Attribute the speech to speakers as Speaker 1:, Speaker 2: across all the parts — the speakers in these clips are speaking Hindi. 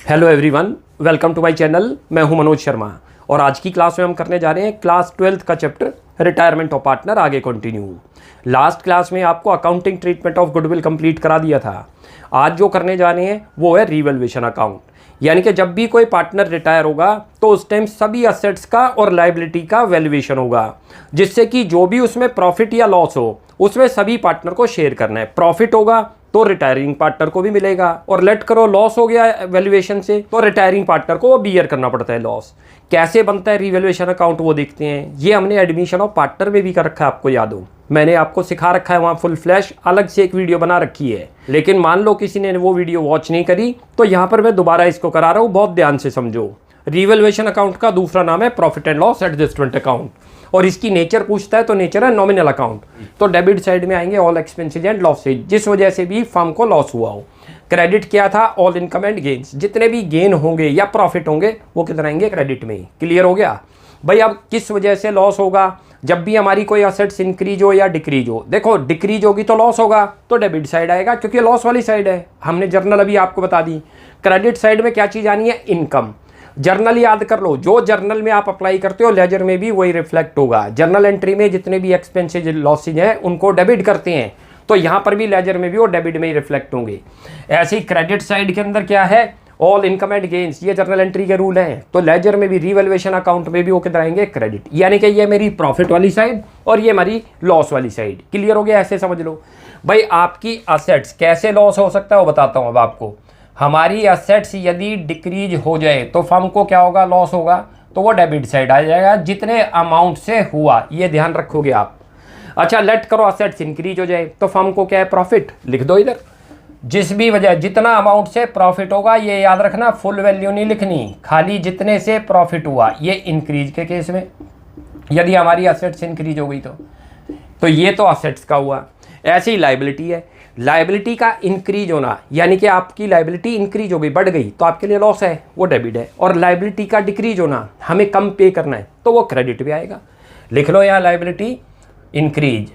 Speaker 1: Hello everyone, welcome to my channel. मैं हूं मनोज शर्मा और आज की क्लास में हम करने जा रहे हैं क्लास 12th का चैप्टर रिटायरमेंट ऑफ पार्टनर। आगे कंटिन्यू। लास्ट क्लास में आपको accounting treatment of goodwill complete करा दिया था। आज जो करने जा रहे हैं वो है रीवैल्यूएशन अकाउंट, यानी कि जब भी कोई पार्टनर रिटायर होगा तो उस टाइम सभी असेट्स का और लायबिलिटी का वैल्यूएशन होगा, जिससे कि जो भी उसमें प्रॉफिट या लॉस हो उसमें सभी पार्टनर को शेयर करना है। प्रॉफिट होगा तो रिटायरिंग पार्टनर को भी मिलेगा, और लेट करो लॉस हो गया वैल्यूएशन से तो रिटायरिंग पार्टनर को वो बियर करना पड़ता है लॉस। कैसे बनता है रीवैल्यूएशन अकाउंट वो देखते हैं। ये हमने एडमिशन ऑफ पार्टनर में भी कर रखा है, आपको याद हो, मैंने आपको सिखा रखा है वहाँ फुल फ्लैश अलग से एक वीडियो बना रखी है। लेकिन मान लो किसी ने वो वीडियो वॉच नहीं करी तो यहाँ पर मैं दोबारा इसको करा रहा हूँ, बहुत ध्यान से समझो। रीवैल्यूएशन अकाउंट का दूसरा नाम है profit and loss adjustment account, और इसकी नेचर पूछता है तो नेचर है नॉमिनल अकाउंट। तो डेबिट साइड में आएंगे ऑल एक्सपेंसेस एंड लॉसेज, जिस वजह से भी फर्म को लॉस हुआ हो। क्रेडिट क्या था? ऑल इनकम एंड गेन्स, जितने भी गेन होंगे या प्रॉफिट होंगे वो कितना आएंगे? क्रेडिट में। क्लियर हो गया भाई? अब किस वजह से लॉस होगा? जब भी हमारी कोई असेट्स इंक्रीज हो या डिक्रीज हो। देखो डिक्रीज होगी तो लॉस होगा, तो डेबिट साइड आएगा क्योंकि लॉस वाली साइड है। हमने जर्नल अभी आपको बता दी। क्रेडिट साइड में क्या चीज़ आनी है? इनकम। जर्नल याद कर लो, जो जर्नल में आप अप्लाई करते हो लेजर में भी वही रिफ्लेक्ट होगा। जर्नल एंट्री में जितने भी एक्सपेंसेज लॉसेज हैं उनको डेबिट करते हैं, तो यहाँ पर भी लेजर में भी वो डेबिट में ही रिफ्लेक्ट होंगे। ऐसे ही क्रेडिट साइड के अंदर क्या है? ऑल इनकम एंड गेन्स, ये जर्नल एंट्री के रूल हैं। तो लेजर में भी रीवैल्यूएशन अकाउंट में भी वो किधर आएंगे? क्रेडिट। यानी कि ये मेरी प्रॉफिट वाली साइड और ये हमारी लॉस वाली साइड। क्लियर हो गया? ऐसे समझ लो भाई। आपकी असेट्स कैसे लॉस हो सकता है वो बताता हूँ अब आपको। हमारी असेट्स यदि डिक्रीज हो जाए तो फर्म को क्या होगा? लॉस होगा, तो वो डेबिट साइड आ जाएगा जितने अमाउंट से हुआ, ये ध्यान रखोगे आप। अच्छा, लेट करो असेट्स इंक्रीज हो जाए तो फर्म को क्या है? प्रॉफिट। लिख दो इधर। जिस भी वजह जितना अमाउंट से प्रॉफिट होगा, ये याद रखना, फुल वैल्यू नहीं लिखनी, खाली जितने से प्रॉफिट हुआ। ये इंक्रीज के केस में यदि हमारी असेट्स इंक्रीज हो गई तो ये तो असेट्स का हुआ। ऐसे ही लायबिलिटी है। लायबिलिटी का इंक्रीज होना यानी कि आपकी लायबिलिटी इंक्रीज हो गई, बढ़ गई, तो आपके लिए लॉस है, वो डेबिट है। और लायबिलिटी का डिक्रीज होना, हमें कम पे करना है, तो वो क्रेडिट भी आएगा। लिख लो यहाँ लायबिलिटी इंक्रीज।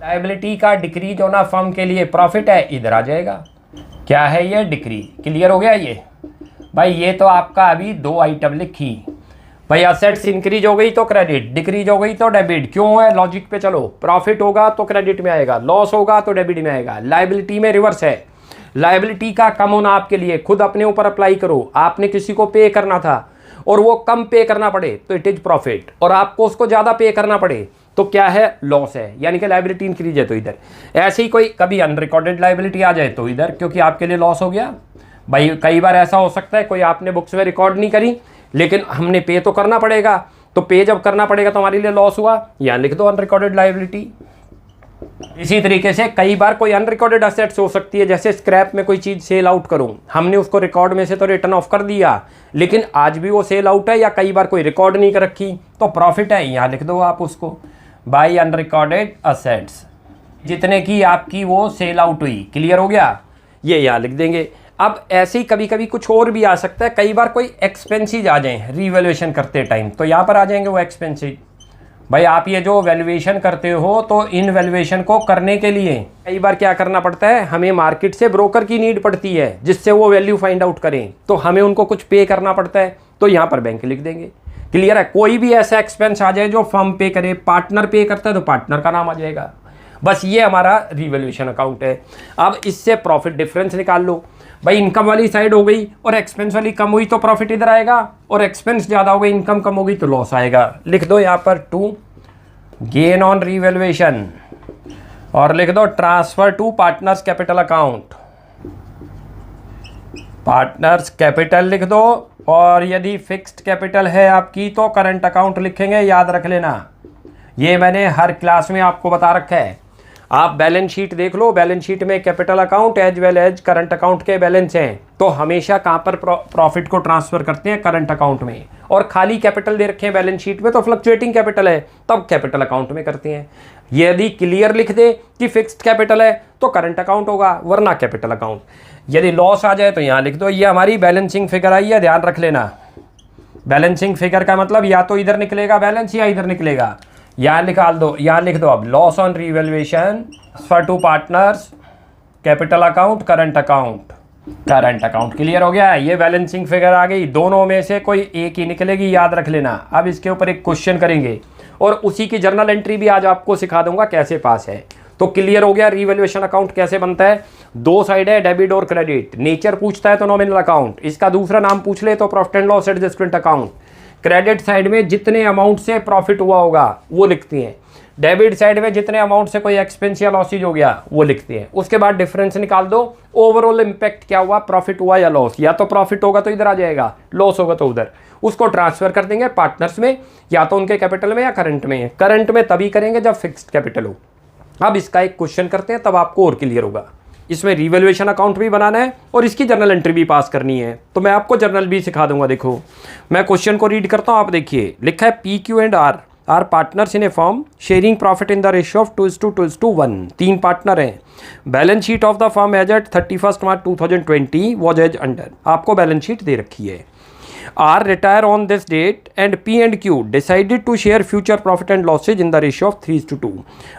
Speaker 1: लायबिलिटी का डिक्रीज होना फर्म के लिए प्रॉफिट है, इधर आ जाएगा। क्या है ये? डिक्रीज। क्लियर हो गया? ये भाई ये तो आपका अभी दो आइटम लिखी भाई। असेट्स इंक्रीज हो गई तो क्रेडिट, डिक्रीज हो गई तो डेबिट। क्यों है? लॉजिक पे चलो। प्रॉफिट होगा तो क्रेडिट में आएगा, लॉस होगा तो डेबिट में आएगा। लायबिलिटी में रिवर्स है। लायबिलिटी का कम होना आपके लिए, खुद अपने ऊपर अप्लाई करो। आपने किसी को पे करना था और वो कम पे करना पड़े तो इट इज प्रॉफिट, और आपको उसको ज़्यादा पे करना पड़े तो क्या है? लॉस है। यानी कि लायबिलिटी इंक्रीज है तो इधर। ऐसे ही कोई कभी अनरिकॉर्डेड लायबिलिटी आ जाए तो इधर, क्योंकि आपके लिए लॉस हो गया भाई। कई बार ऐसा हो सकता है कोई आपने बुक्स में रिकॉर्ड नहीं करी लेकिन हमने पे तो करना पड़ेगा, तो पे जब करना पड़ेगा तो हमारे लिए लॉस हुआ, यहाँ लिख दो अनरिकॉर्डेड लायबिलिटी। इसी तरीके से कई बार कोई अनरिकॉर्डेड असेट्स हो सकती है, जैसे स्क्रैप में कोई चीज़ सेल आउट करूं, हमने उसको रिकॉर्ड में से तो रिटर्न ऑफ कर दिया लेकिन आज भी वो सेल आउट है, या कई बार कोई रिकॉर्ड नहीं कर रखी तो प्रॉफिट है, यहाँ लिख दो आप उसको बाई अनरिकॉर्डेड असेट्स, जितने की आपकी वो सेल आउट हुई। क्लियर हो गया? ये यहाँ लिख देंगे। अब ऐसे ही कभी कभी कुछ और भी आ सकता है। कई बार कोई एक्सपेंसेस आ जाएं रीवैल्यूएशन करते टाइम, तो यहाँ पर आ जाएंगे वो एक्सपेंसेस। भाई आप ये जो वैल्यूएशन करते हो तो इन वैल्यूएशन को करने के लिए कई बार क्या करना पड़ता है? हमें मार्केट से ब्रोकर की नीड पड़ती है जिससे वो वैल्यू फाइंड आउट करें, तो हमें उनको कुछ पे करना पड़ता है, तो यहाँ पर बैंक लिख देंगे। क्लियर है? कोई भी ऐसा एक्सपेंस आ जाए जो फर्म पे करे, पार्टनर पे करता है तो पार्टनर का नाम आ जाएगा। बस ये हमारा रीवैल्यूएशन अकाउंट है। अब इससे प्रॉफिट डिफरेंस निकाल लो भाई। इनकम वाली साइड हो गई और एक्सपेंस वाली कम हुई तो प्रॉफिट इधर आएगा, और एक्सपेंस ज़्यादा हो गई, इनकम कम हो गई तो लॉस आएगा। लिख दो यहाँ पर टू गेन ऑन रीवैल्यूएशन, और लिख दो transfer to partners capital account. Partners capital लिख दो, और यदि फिक्स्ड कैपिटल है आपकी तो करंट अकाउंट लिखेंगे, याद रख लेना। ये मैंने हर क्लास में आपको बता रखा है। आप बैलेंस शीट देख लो, बैलेंस शीट में capital account as well as current account के बैलेंस हैं, तो हमेशा कहाँ पर प्रॉफिट को ट्रांसफर करते हैं? करंट अकाउंट में। और खाली कैपिटल दे रखे हैं बैलेंस शीट में तो फ्लक्चुएटिंग कैपिटल है, तब कैपिटल अकाउंट में करते हैं। यदि क्लियर लिख दे कि फिक्स्ड कैपिटल है तो करंट अकाउंट होगा, वरना कैपिटल अकाउंट। यदि लॉस आ जाए तो यहाँ लिख दो, ये हमारी बैलेंसिंग फिगर आई है, ध्यान रख लेना। बैलेंसिंग फिगर का मतलब या तो इधर निकलेगा बैलेंस या इधर निकलेगा। यहाँ निकाल दो, यहाँ लिख दो अब loss on revaluation, transfer to partners capital account current account. Current account clear हो गया। ये बैलेंसिंग फिगर आ गई, दोनों में से कोई एक ही निकलेगी, याद रख लेना। अब इसके ऊपर एक क्वेश्चन करेंगे और उसी की जर्नल एंट्री भी आज आपको सिखा दूंगा कैसे पास है। तो क्लियर हो गया रीवैल्यूएशन अकाउंट कैसे बनता है। दो साइड है, डेबिट और क्रेडिट। नेचर पूछता है तो नॉमिनल अकाउंट, इसका दूसरा नाम पूछ ले तो profit and loss adjustment account. Credit side में जितने अमाउंट से प्रॉफिट हुआ होगा वो लिखती हैं, डेबिट साइड में जितने अमाउंट से कोई एक्सपेंस या लॉसेज हो गया वो लिखते हैं। उसके बाद डिफरेंस निकाल दो, ओवरऑल इंपैक्ट क्या हुआ, प्रॉफिट हुआ या लॉस। या तो प्रॉफिट होगा तो इधर आ जाएगा, लॉस होगा तो उधर। उसको ट्रांसफर कर देंगे पार्टनर्स में, या तो उनके कैपिटल में या करंट में। करंट में तभी करेंगे जब फिक्स्ड कैपिटल हो। अब इसका एक क्वेश्चन करते हैं, तब आपको और क्लियर होगा। इसमें रीवैल्यूएशन अकाउंट भी बनाना है और इसकी जर्नल एंट्री भी पास करनी है, तो मैं आपको जर्नल भी सिखा दूंगा। देखो मैं क्वेश्चन को रीड करता हूँ, आप देखिए। लिखा है P Q and R R partners in a firm sharing profit in the ratio of 2:1। तीन पार्टनर हैं। Balance sheet of the firm as at 31 March 2020 was as under. आपको बैलेंस शीट दे रखी है। R retire on this date and P and Q decided to share future profit and losses in the ratio of 3:2।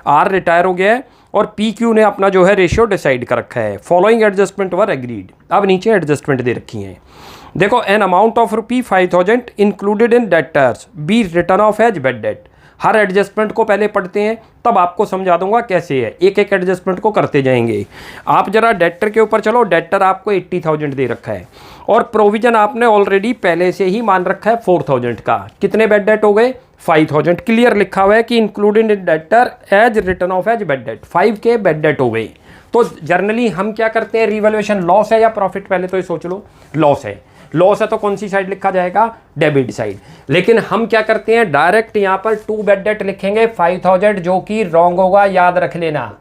Speaker 1: R retire हो गया है और पी क्यू ने अपना जो है रेशियो डिसाइड कर रखा है। Following adjustment were agreed. अब नीचे एडजस्टमेंट दे रखी हैं। देखो, an amount of ₹5,000 included in debtors be written off as bad debt. हर एडजस्टमेंट को पहले पढ़ते हैं, तब आपको समझा दूंगा कैसे है। एक एक एडजस्टमेंट को करते जाएंगे। आप जरा डेटर के ऊपर चलो। डेटर आपको 80,000 दे रखा है और प्रोविजन आपने ऑलरेडी पहले से ही मान रखा है 4,000 का। कितने बैड डेट हो गए? 5,000। क्लियर लिखा हुआ है कि included in debtor as written off as bad debt. 5 के बैड डेट हो गए। तो जर्नली हम क्या करते हैं, रीवैल्यूएशन लॉस है या प्रॉफिट, पहले तो ये सोच लो। लॉस है। लॉस है तो कौन सी साइड लिखा जाएगा? Debit side. लेकिन हम क्या करते हैं, डायरेक्ट यहाँ पर 2 बैड डेट लिखेंगे 5,000, जो कि रॉन्ग होगा, याद रख लेना।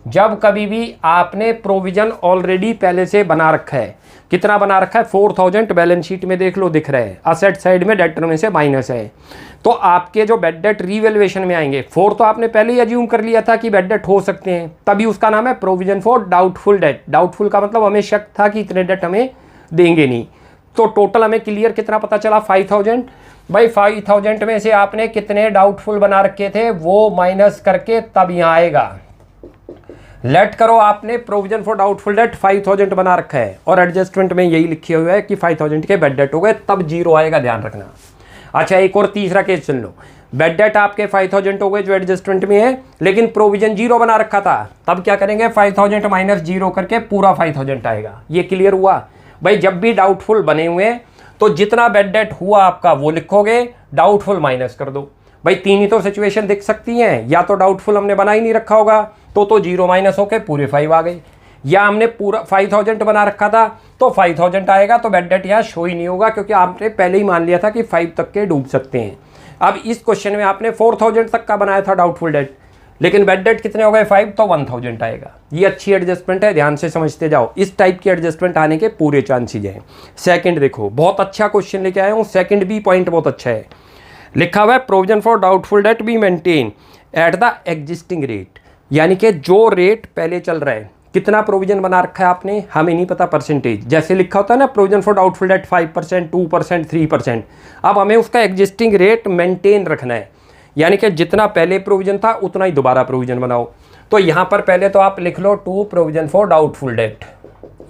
Speaker 1: जब कभी भी आपने प्रोविजन ऑलरेडी पहले से बना रखा है, कितना बना रखा है? 4,000। बैलेंस शीट में देख लो, दिख रहा है। असेट साइड में डेटर में से माइनस है, तो आपके जो बैड डेट रीवैल्यूएशन में आएंगे, 4 तो आपने पहले ही अज्यूम कर लिया था कि बैड डेट हो सकते हैं, तभी उसका नाम है provision for doubtful date. Doubtful का मतलब हमें शक था कि इतने डेट हमें देंगे नहीं। तो टोटल हमें क्लियर कितना पता चला? 5,000। भाई 5,000 में से आपने कितने डाउटफुल बना रखे थे वो माइनस करके तब यहाँ आएगा। लेट करो आपने प्रोविजन फॉर डाउटफुल डेट 5,000 बना रखा है और एडजस्टमेंट में यही लिखे हुए है कि 5,000 के बैड डेट हो गए, तब जीरो आएगा, ध्यान रखना। अच्छा, एक और तीसरा केस सुन लो। बैड डेट आपके 5,000 हो गए जो एडजस्टमेंट में है, लेकिन प्रोविजन 0 बना रखा था, तब क्या करेंगे? 5,000 माइनस 0 करके पूरा 5,000 आएगा। ये क्लियर हुआ? भाई जब भी डाउटफुल बने हुए हैं तो जितना बैड डेट हुआ आपका वो लिखोगे, डाउटफुल माइनस कर दो। भाई 3 ही तो सिचुएशन दिख सकती हैं, या तो डाउटफुल हमने बना ही नहीं रखा होगा तो 0 माइनस होके पूरे 5 आ गए, या हमने पूरा 5,000 बना रखा था तो 5,000 आएगा, तो बैड डेट यहाँ शो ही नहीं होगा क्योंकि आपने पहले ही मान लिया था कि 5 तक के डूब सकते हैं। अब इस क्वेश्चन में आपने 4,000 तक का बनाया था डाउटफुल डेट, लेकिन बैड डेट कितने हो गए? 5, तो 1,000 आएगा। ये अच्छी एडजस्टमेंट है, ध्यान से समझते जाओ। इस टाइप की एडजस्टमेंट आने के पूरे चांसेज हैं। सेकंड देखो, बहुत अच्छा क्वेश्चन लेके आया हूँ। सेकंड भी पॉइंट बहुत अच्छा है। लिखा हुआ है provision for doubtful date be maintain at the existing rate, यानी कि जो रेट पहले चल रहा है। कितना प्रोविजन बना रखा है आपने, हमें नहीं पता परसेंटेज। जैसे लिखा होता है ना प्रोविजन फॉर डाउटफुल डेट 5%, 2%, 3%। अब हमें उसका एग्जिस्टिंग रेट मेंटेन रखना है, यानी कि जितना पहले प्रोविजन था उतना ही दोबारा प्रोविजन बनाओ। तो यहाँ पर पहले तो आप लिख लो 2 प्रोविजन फॉर डाउटफुल डेट।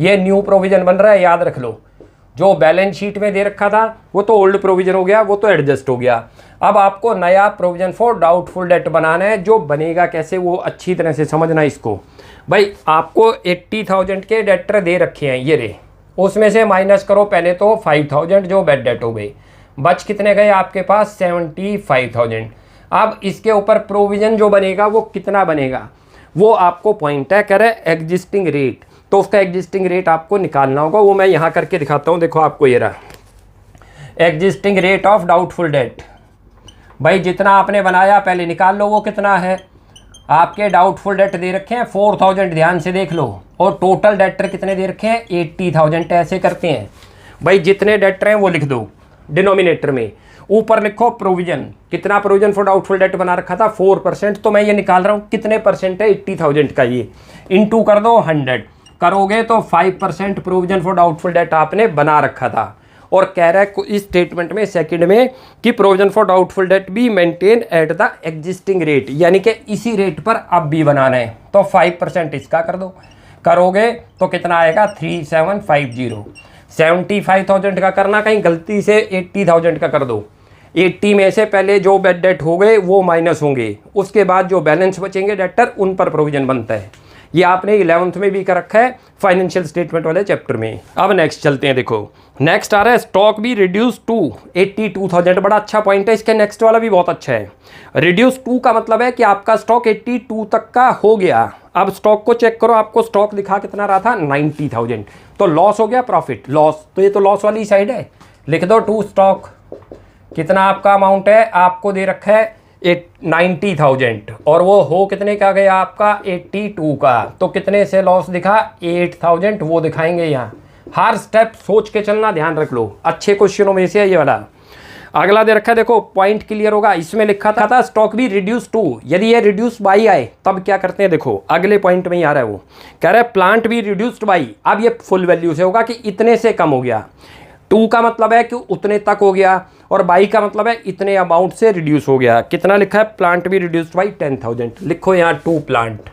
Speaker 1: ये न्यू प्रोविजन बन रहा है, याद रख लो। जो बैलेंस शीट में दे रखा था वो तो ओल्ड प्रोविजन हो गया, वो तो एडजस्ट हो गया। अब आपको नया प्रोविजन फॉर डाउटफुल डेट बनाना है। जो बनेगा कैसे वो अच्छी तरह से समझना इसको। भाई आपको 80,000 के डेटर दे रखे हैं, ये रे, उसमें से माइनस करो पहले तो 5,000 जो बैड डेट हो गई। बच कितने गए आपके पास? 75,000। अब इसके ऊपर प्रोविजन जो बनेगा वो कितना बनेगा, वो आपको पॉइंट है, कह रहे एग्जिस्टिंग रेट। तो उसका एग्जिस्टिंग रेट आपको निकालना होगा, वो मैं यहाँ करके दिखाता हूँ। देखो आपको ये रहा existing rate of doubtful debt. भाई जितना आपने बनाया पहले निकाल लो, वो कितना है? आपके डाउटफुल डेट दे रखे हैं 4,000, ध्यान से देख लो। और टोटल डेटर कितने दे रखे हैं? 80,000। ऐसे करते हैं भाई, जितने डेटर हैं वो लिख दो डिनोमिनेटर में, ऊपर लिखो प्रोविजन। कितना प्रोविजन फॉर डाउटफुल डेट बना रखा था? 4%। तो मैं ये निकाल रहा हूँ कितने परसेंट है 80,000 का, ये इंटू कर दो 100 करोगे तो 5% प्रोविजन फॉर डाउटफुल डेट आपने बना रखा था। और कह रहा है इस स्टेटमेंट में सेकंड में कि provision for doubtful date be maintain at the existing rate, यानी कि इसी रेट पर अब भी बनाना है। तो 5% इसका कर दो। करोगे तो कितना आएगा 3750। 75,000 का करना, कहीं गलती से 80,000 का कर दो। 80 में से पहले जो बैड डेट हो गए वो माइनस होंगे, उसके बाद जो बैलेंस बचेंगे डेटर उन पर प्रोविजन बनता है। ये आपने 11th में भी कर रखा है फाइनेंशियल स्टेटमेंट वाले चैप्टर में। अब नेक्स्ट चलते हैं, देखो नेक्स्ट आ रहा है स्टॉक भी रिड्यूस टू 82,000। बड़ा अच्छा पॉइंट है, इसके नेक्स्ट वाला भी बहुत अच्छा है। रिड्यूस टू का मतलब है कि आपका स्टॉक 82 तक का हो गया। अब स्टॉक को चेक करो, आपको स्टॉक दिखा कितना रहा था 90,000, तो लॉस हो गया प्रॉफिट लॉस, तो ये तो लॉस वाली साइड है। लिख दो टू स्टॉक, कितना आपका अमाउंट है, आपको दे रखा है 90,000 और वो हो कितने का गया आपका 82 का, तो कितने से लॉस दिखा 8,000, वो दिखाएंगे यहाँ। हर स्टेप सोच के चलना, ध्यान रख लो, अच्छे क्वेश्चनों में से है ये वाला। अगला दे रखा है, देखो पॉइंट क्लियर होगा। इसमें लिखा था स्टॉक भी रिड्यूस टू, यदि ये रिड्यूस बाई आए तब क्या करते हैं, देखो अगले पॉइंट में ही आ रहा है, वो कह रहा है प्लांट भी रिड्यूस्ड बाई। अब ये फुल वैल्यू से होगा कि इतने से कम हो गया। टू का मतलब है कि उतने तक हो गया, और बाई का मतलब है इतने अमाउंट से रिड्यूस हो गया। कितना लिखा है, प्लांट भी रिड्यूस्ड बाई 10,000। लिखो यहाँ टू प्लांट।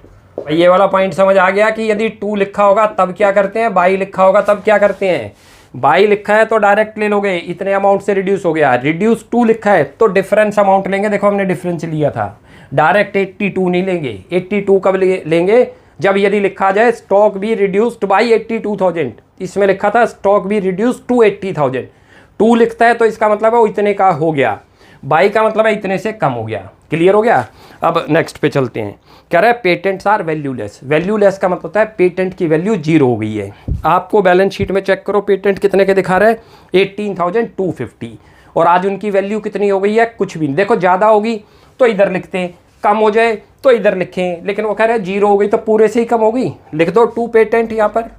Speaker 1: ये वाला पॉइंट समझ आ गया कि यदि टू लिखा होगा तब क्या करते हैं, बाई लिखा होगा तब क्या करते हैं। बाई लिखा है तो डायरेक्ट ले लोगे, इतने अमाउंट से रिड्यूस हो गया। रिड्यूस टू लिखा है तो डिफरेंस अमाउंट लेंगे। देखो हमने डिफरेंस लिया था, डायरेक्ट 82 नहीं लेंगे। 82 कब लेंगे, जब यदि लिखा जाए स्टॉक भी रिड्यूस्ड बाई 82,000। इसमें लिखा था स्टॉक भी रिड्यूस्ड टू 80,000। टू लिखता है तो इसका मतलब है वो इतने का हो गया, बाई का मतलब है इतने से कम हो गया। क्लियर हो गया। अब नेक्स्ट पे चलते हैं। कह रहा है पेटेंट्स आर वैल्यूलेस। वैल्यूलेस का मतलब होता है पेटेंट की वैल्यू 0 हो गई है। आपको बैलेंस शीट में चेक करो, पेटेंट कितने के दिखा रहा है 18,250, और आज उनकी वैल्यू कितनी हो गई है, कुछ भी नहीं। देखो ज़्यादा होगी तो इधर लिखते हैं, कम हो जाए तो इधर लिखें, लेकिन वो कह रहा है 0 हो गई तो पूरे से ही कम होगी, लिख दो टू पेटेंट यहाँ पर।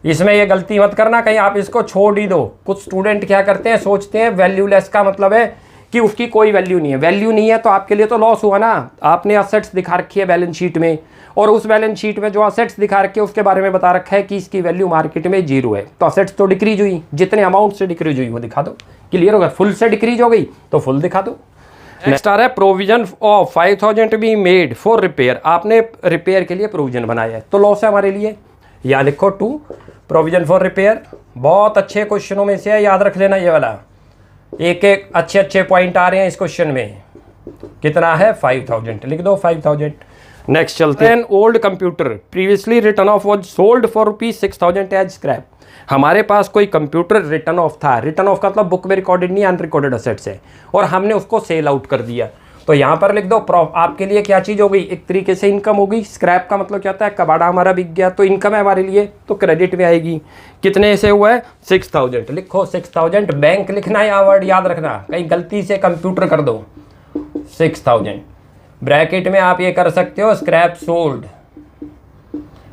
Speaker 1: इसमें ये गलती मत करना कहीं आप इसको छोड़ ही दो। कुछ स्टूडेंट क्या करते हैं, सोचते हैं वैल्यूलेस का मतलब है कि उसकी कोई वैल्यू नहीं है। वैल्यू नहीं है तो आपके लिए तो लॉस हुआ ना। आपने असेट्स दिखा रखी है बैलेंस शीट में, और उस बैलेंस शीट में जो असेट्स दिखा रखे है उसके बारे में बता रखा है कि इसकी वैल्यू मार्केट में 0 है, तो असेट्स तो डिक्रीज हुई, जितने अमाउंट से डिक्रीज हुई वो दिखा दो। क्लियर होगा। फुल से डिक्रीज हो गई तो फुल दिखा दो। नेक्स्ट आ रहा है provision of 5,000 be made for repair. आपने रिपेयर के लिए प्रोविजन बनाया है तो लॉस है हमारे लिए। या लिखो टू प्रोविजन फॉर रिपेयर। बहुत अच्छे क्वेश्चनों में से है, याद रख लेना ये वाला। एक एक अच्छे अच्छे पॉइंट आ रहे हैं इस क्वेश्चन में। कितना है 5,000, लिख दो 5,000। नेक्स्ट चलते हैं। Old computer previously written off was sold for ₹6,000 as scrap. हमारे पास कोई कंप्यूटर रिटर्न ऑफ था। रिटर्न ऑफ का मतलब बुक में रिकॉर्डेड नहीं, अनरिकॉर्डेड असेट्स है, और हमने उसको सेल आउट कर दिया। तो यहाँ पर लिख दो आपके लिए क्या चीज़ हो गई, एक तरीके से इनकम हो गई। स्क्रैप का मतलब क्या होता है, कबाड़ा हमारा बिक गया तो इनकम है हमारे लिए, तो क्रेडिट में आएगी। कितने से हुआ है 6,000, लिखो 6,000। बैंक लिखना है, यहाँ वर्ड याद रखना, कहीं गलती से कंप्यूटर कर दो 6,000। ब्रैकेट में आप ये कर सकते हो स्क्रैप सोल्ड।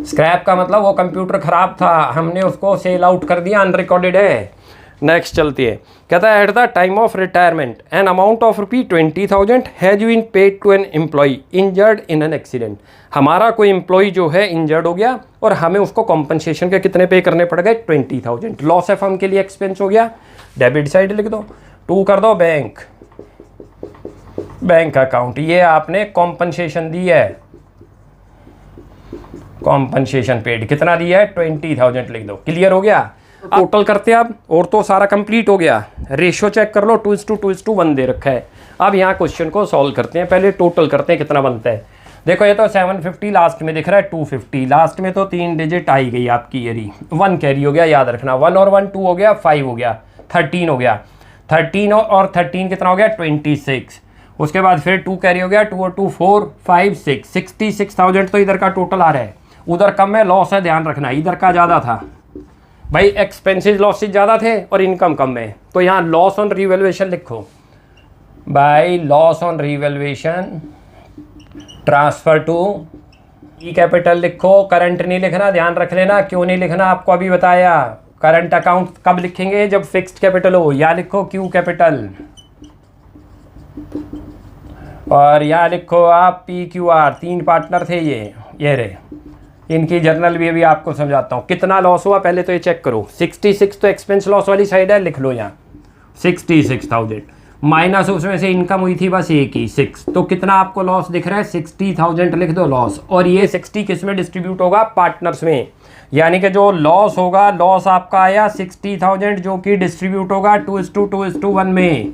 Speaker 1: स्क्रैप का मतलब वो कंप्यूटर खराब था, हमने उसको सेल आउट कर दिया, अनरिकॉर्डेड है। नेक्स्ट चलती है। कहता है at the time of retirement an amount of ₹20,000 has been paid to an employee injured in an accident. हमारा कोई एम्प्लॉई जो है इंजर्ड हो गया और हमें उसको कॉम्पनसेशन के कितने पे करने पड़ गए 20,000। लॉस है फर्म के लिए एक्सपेंस हो गया, डेबिट साइड लिख दो। टू कर दो बैंक, बैंक अकाउंट। ये आपने कॉम्पनसेशन दी है, कॉम्पनसेशन पेड कितना दिया है 20,000 लिख दो। क्लियर हो गया। टोटल करते हैं अब, और तो सारा कंप्लीट हो गया। रेशियो चेक कर लो 2:2:1 दे रखा है। अब यहाँ क्वेश्चन को सॉल्व करते हैं, पहले टोटल करते हैं कितना बनता है। देखो ये तो 750 लास्ट में दिख रहा है 250, लास्ट में तो 3 डिजिट आई गई आपकी, ये 1 कैरी हो गया, याद रखना 1 और 1 2 हो गया, 5 हो गया, 13 हो गया, 13 और 13 कितना हो गया 26। उसके बाद फिर 2 कैरी हो गया, 2 और 2 4 5 6 66,000 तो इधर का टोटल आ रहा है। उधर कम है, लॉस है, ध्यान रखना, इधर का ज़्यादा था भाई, एक्सपेंसेस लॉसेज ज़्यादा थे और इनकम कम है, तो यहाँ लॉस ऑन रिवैल्यूएशन लिखो भाई। Loss on revaluation transfer to E capital लिखो, करंट नहीं लिखना, ध्यान रख लेना। क्यों नहीं लिखना आपको अभी बताया। करंट अकाउंट कब लिखेंगे, जब फिक्स्ड कैपिटल हो। या लिखो क्यू कैपिटल, और या लिखो आप PQR। 3 पार्टनर थे ये रहे, इनकी जर्नल भी अभी आपको समझाता हूँ। कितना लॉस हुआ पहले तो ये चेक करो। 66 तो एक्सपेंस लॉस वाली साइड है, लिख लो यहाँ 66,000। माइनस उसमें से इनकम हुई थी बस एक ही 6, तो कितना आपको लॉस दिख रहा है 60,000 लिख दो लॉस। और ये 60 किस में डिस्ट्रीब्यूट होगा, पार्टनर्स में, यानी कि जो लॉस होगा, लॉस आपका आया 60,000 जो कि डिस्ट्रीब्यूट होगा 2:2:1 में,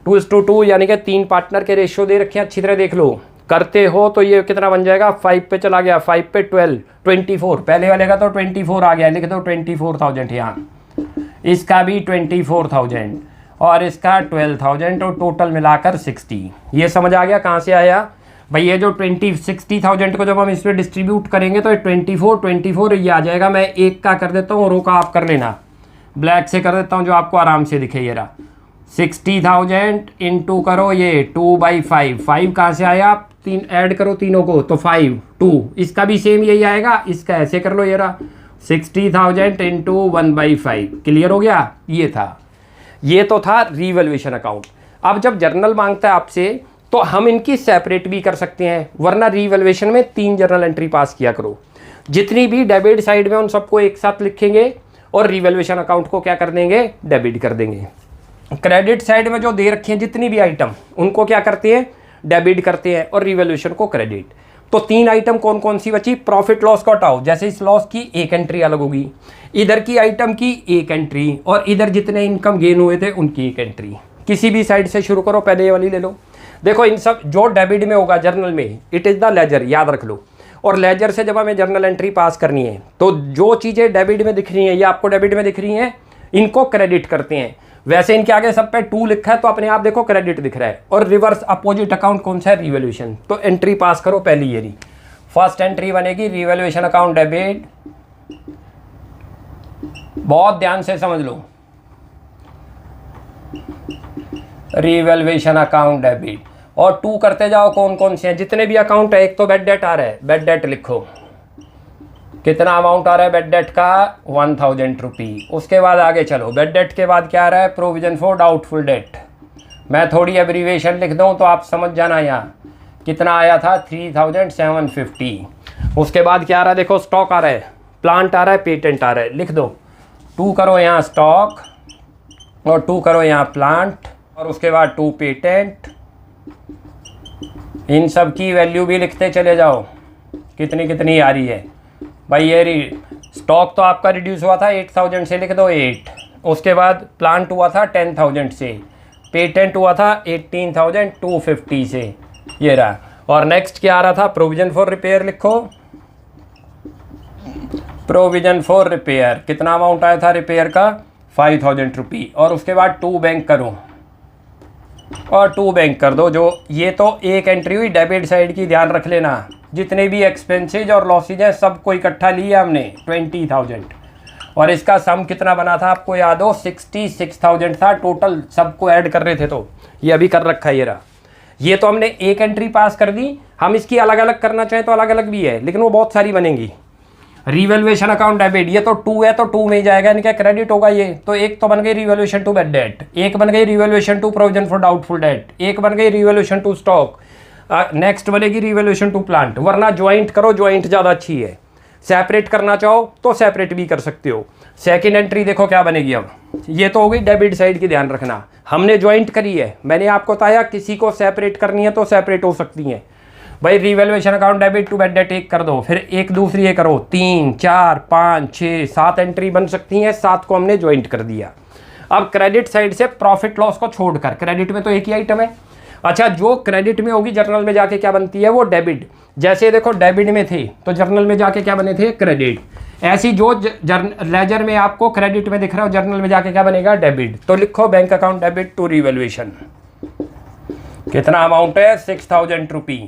Speaker 1: 2:2 यानी कि 3 पार्टनर के रेशियो दे रखे हैं, अच्छी तरह देख लो, करते हो तो ये कितना बन जाएगा 5 पे चला गया, 5 पे 12, 24, पहले वाले का तो 24 आ गया, लिख दो 24,000 यहाँ, इसका भी 24,000 और इसका 12,000 और टोटल मिलाकर 60। ये समझ आ गया कहाँ से आया भाई। ये जो 60,000 को जब हम इसमें डिस्ट्रीब्यूट करेंगे तो 24 ये आ जाएगा। मैं एक का कर देता हूँ, रो का आप कर लेना, ब्लैक से कर देता हूँ जो आपको आराम से दिखे। ये रहा 60,000 इंटू करो ये 2/5, 5 कहाँ से आया, आप 3 ऐड करो तीनों को तो 5, 2, इसका भी सेम यही आएगा, इसका ऐसे कर लो। ये रहा 60,000 इंटू 1/5, क्लियर हो गया। ये तो था रीवैल्यूएशन अकाउंट। अब जब जर्नल मांगता है आपसे तो हम इनकी सेपरेट भी कर सकते हैं, वरना रीवैल्यूएशन में 3 जर्नल एंट्री पास किया करो। जितनी भी डेबिट साइड में उन सबको एक साथ लिखेंगे और रीवैल्यूएशन अकाउंट को क्या कर देंगे, डेबिट कर देंगे। क्रेडिट साइड में जो दे रखे हैं जितनी भी आइटम, उनको क्या करते हैं, डेबिट करते हैं और रीवैल्यूएशन को क्रेडिट। तो 3 आइटम कौन कौन सी बची, प्रॉफिट लॉस को हटाओ, जैसे इस लॉस की एक एंट्री अलग होगी, इधर की आइटम की एक एंट्री, और इधर जितने इनकम गेन हुए थे उनकी एक एंट्री। किसी भी साइड से शुरू करो, पहले ये वाली ले लो। देखो इन सब जो डेबिट में होगा जर्नल में, इट इज़ द लेजर, याद रख लो। और लेजर से जब हमें जर्नल एंट्री पास करनी है तो जो चीज़ें डेबिट में दिख रही हैं, ये आपको डेबिट में दिख रही हैं, इनको क्रेडिट करते हैं। वैसे इनके आगे सब पे 2 लिखा है तो अपने आप देखो क्रेडिट दिख रहा है। और रिवर्स अपोजिट अकाउंट कौन सा है, रीवैल्यूएशन। तो एंट्री पास करो पहली, ये रही फर्स्ट एंट्री बनेगी रीवैल्यूएशन अकाउंट डेबिट। बहुत ध्यान से समझ लो, रीवैल्यूएशन अकाउंट डेबिट। और 2 करते जाओ कौन कौन से हैं, जितने भी अकाउंट है। एक तो बैड डेट आ रहा है, बैड डेट लिखो, कितना अमाउंट आ रहा है बैड डेट का, 1,000 रुपी। उसके बाद आगे चलो, बैड डेट के बाद क्या आ रहा है, प्रोविजन फॉर डाउटफुल डेट। मैं थोड़ी एब्रीविएशन लिख दूँ तो आप समझ जाना, यहाँ कितना आया था 3,750। उसके बाद क्या आ रहा है, देखो स्टॉक आ रहा है, प्लांट आ रहा है, पेटेंट आ रहा है, लिख दो 2 करो यहाँ स्टॉक और 2 करो यहाँ प्लांट और उसके बाद 2 पेटेंट। इन सब की वैल्यू भी लिखते चले जाओ कितनी कितनी आ रही है भाई। ये स्टॉक तो आपका रिड्यूस हुआ था 8,000 से, लिख दो 8। उसके बाद प्लांट हुआ था 10,000 से, पेटेंट हुआ था 18,250 से, ये रहा। और नेक्स्ट क्या आ रहा था, प्रोविजन फॉर रिपेयर लिखो, प्रोविजन फॉर रिपेयर कितना अमाउंट आया था रिपेयर का, 5,000 रुपी। और उसके बाद 2 बैंक करो और 2 बैंक कर दो। जो ये तो एक एंट्री हुई डेबिट साइड की, ध्यान रख लेना, जितने भी एक्सपेंसेज और लॉसेज हैं सबको इकट्ठा लिया हमने 20,000। और इसका सम कितना बना था आपको याद हो, 66,000 था टोटल, सबको ऐड कर रहे थे तो ये अभी कर रखा है। ये रहा, ये तो हमने एक एंट्री पास कर दी। हम इसकी अलग अलग करना चाहें तो अलग अलग भी है, लेकिन वो बहुत सारी बनेंगी। रीवैल्यूएशन अकाउंट डेबिट, ये तो 2 है तो 2 में ही जाएगा, इनका क्रेडिट होगा ये। तो एक तो बन गई रीवैल्यूएशन टू बैड डेट, एक बन गई revaluation to provision for doubtful debt, एक बन गई रीवैल्यूएशन टू स्टॉक, नेक्स्ट बनेगी रीवैल्यूएशन टू प्लांट। वरना ज्वाइंट करो, ज्वाइंट ज़्यादा अच्छी है। सेपरेट करना चाहो तो सेपरेट भी कर सकते हो। सेकेंड एंट्री देखो क्या बनेगी। अब ये तो हो गई डेबिट साइड की, ध्यान रखना हमने ज्वाइंट करी है। मैंने आपको बताया किसी को सेपरेट करनी है तो सेपरेट हो सकती हैं भाई। Revaluation account debit to bad debt एक कर दो, फिर एक दूसरी ये करो, 3, 4, 5, 6, 7 एंट्री बन सकती हैं। 7 को हमने ज्वाइंट कर दिया। अब क्रेडिट साइड से प्रॉफिट लॉस को छोड़कर, क्रेडिट में तो एक ही आइटम है। अच्छा, जो क्रेडिट में होगी जर्नल में जाके क्या बनती है, वो डेबिट। जैसे देखो डेबिट में थे तो जर्नल में जाके क्या बने थे, क्रेडिट। ऐसी जो लेजर में आपको क्रेडिट में दिख रहा है, जर्नल में जाके क्या बनेगा, डेबिट। तो लिखो bank account debit to revaluation, कितना अमाउंट है 6,000 रुपी।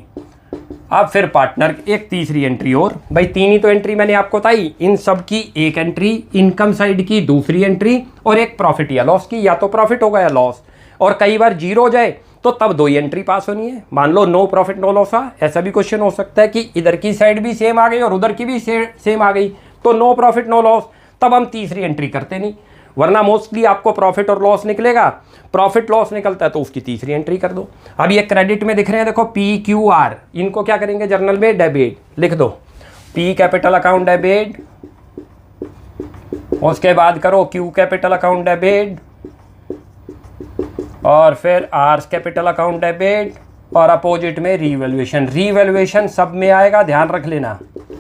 Speaker 1: अब फिर पार्टनर एक तीसरी एंट्री और, भाई 3 ही तो एंट्री मैंने आपको बताई, इन सब की एक एंट्री, इनकम साइड की दूसरी एंट्री और एक प्रॉफिट या लॉस की। या तो प्रॉफिट होगा या लॉस, और कई बार 0 हो जाए तो तब 2 ही एंट्री पास होनी है। मान लो नो प्रॉफिट नो लॉस, ऐसा भी क्वेश्चन हो सकता है कि इधर की साइड भी सेम आ गई और उधर की भी सेम आ गई, तो नो प्रॉफिट नो लॉस, तब हम तीसरी एंट्री करते नहीं। वरना मोस्टली आपको प्रॉफिट और लॉस निकलेगा, प्रॉफिट लॉस निकलता है तो उसकी तीसरी एंट्री कर दो। अब ये क्रेडिट में दिख रहे हैं देखो PQR, इनको क्या करेंगे जर्नल में, डेबिट लिख दो। P कैपिटल अकाउंट डेबिट, उसके बाद करो Q कैपिटल अकाउंट डेबिट, और फिर आर्स कैपिटल अकाउंट डेबिट और अपोजिट में रीवैल्यूएशन। रीवैल्यूएशन सब में आएगा, ध्यान रख लेना।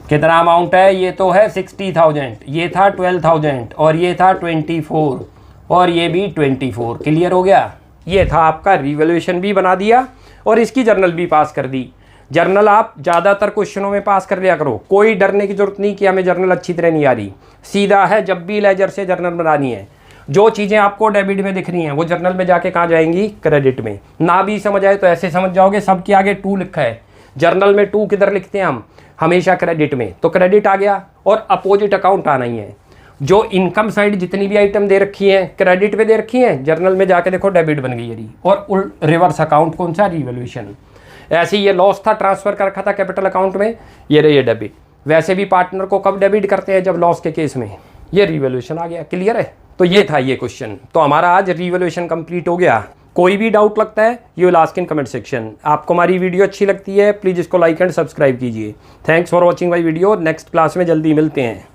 Speaker 1: कितना अमाउंट है, ये तो है 60,000, ये था 12,000 और ये था 24 और ये भी 24। क्लियर हो गया। ये था आपका रीवैल्यूएशन भी बना दिया और इसकी जर्नल भी पास कर दी। जर्नल आप ज़्यादातर क्वेश्चनों में पास कर लिया करो, कोई डरने की जरूरत नहीं कि हमें जर्नल अच्छी तरह नहीं आ रही। सीधा है, जब भी लेजर से जर्नल बनानी है, जो चीज़ें आपको डेबिट में दिख रही हैं वो जर्नल में जाके कहाँ जाएंगी, क्रेडिट में। ना भी समझ आए तो ऐसे समझ जाओगे, सबके आगे 2 लिखा है, जर्नल में 2 किधर लिखते हैं हम, हमेशा क्रेडिट में। तो क्रेडिट आ गया और अपोजिट अकाउंट आना ही है। जो इनकम साइड जितनी भी आइटम दे रखी हैं क्रेडिट पे दे रखी हैं, जर्नल में जाके देखो डेबिट बन गई ये। और रिवर्स अकाउंट कौन सा, रीवैल्यूएशन। ऐसे ही ये लॉस था, ट्रांसफर कर रखा था कैपिटल अकाउंट में, ये रही डेबिट। वैसे भी पार्टनर को कब डेबिट करते हैं, जब लॉस के केस में। ये रीवैल्यूएशन आ गया। क्लियर है। तो ये था ये क्वेश्चन। तो हमारा आज रीवैल्यूएशन कंप्लीट हो गया। कोई भी डाउट लगता है you will ask in comment section. आपको हमारी वीडियो अच्छी लगती है प्लीज़ इसको लाइक एंड सब्सक्राइब कीजिए। Thanks for watching my video. Next class में जल्दी मिलते हैं।